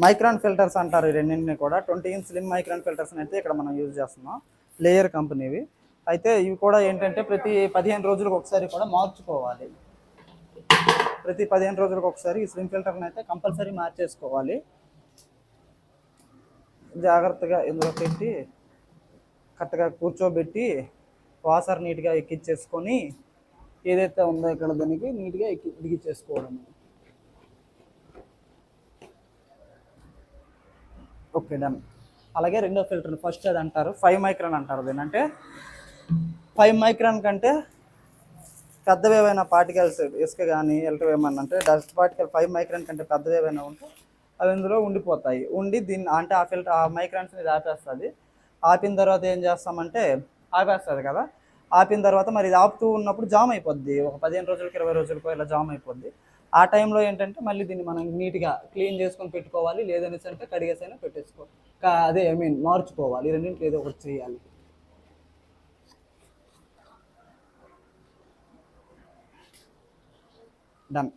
Micron filters అంటారు ఈ రెండింటిని కూడా. 20 ఇంచ్ స్లిమ్ మైక్రాన్ ఫిల్టర్స్ అయితే ఇక్కడ మనం యూజ్ చేస్తున్నాం, లేయర్ కంపెనీవి. అయితే ఇవి కూడా ఏంటంటే ప్రతి 15 రోజులకు ఒకసారి కూడా మార్చుకోవాలి. ప్రతి 15 రోజులకు ఒకసారి ఈ స్లిమ్ ఫిల్టర్ని అయితే కంపల్సరీ మార్చేసుకోవాలి. జాగ్రత్తగా ఇందులో పెట్టి కరెక్ట్గా కూర్చోబెట్టి వాసర్ నీట్గా ఎక్కించేసుకొని ఏదైతే ఉందో ఇక్కడ దానికి నీట్గా బిగించేసుకోవడం. Okay, done. అలాగే రెండో ఫిల్టర్ ఫస్ట్ అది అంటారు 5 మైక్రాన్ అంటారు దీని. అంటే 5 మైక్రాన్ కంటే పెద్దవి ఏవైనా పార్టికల్స్, ఇసుక కానీ ఎలక్ట్రిక్ ఏమన్నా అంటే డస్ట్ పార్టికల్ 5 మైక్రాన్ కంటే పెద్దవి ఏవైనా ఉంటే అవి ఇందులో ఉండిపోతాయి. ఉండి దీన్ని అంటే ఆ ఫిల్టర్ ఆ మైక్రాన్స్ మీద ఆపేస్తుంది. ఆపిన తర్వాత ఏం చేస్తామంటే ఆపేస్తుంది కదా, ఆపిన తర్వాత మరి ఇది ఆపుతూ ఉన్నప్పుడు జామ్ అయిపోద్ది. ఒక 15 రోజులకి 20 రోజులకో ఇలా జామ్ అయిపోద్ది. ఆ టైంలో ఏంటంటే మళ్ళీ దీన్ని మనం నీట్గా క్లీన్ చేసుకొని పెట్టుకోవాలి, లేదనేసి అంటే కడిగేసైనా పెట్టేసుకోవాలి. అదే ఐ మీన్ మార్చుకోవాలి. రెండింటిలో ఏదో ఒకటి చేయాలి. డన్.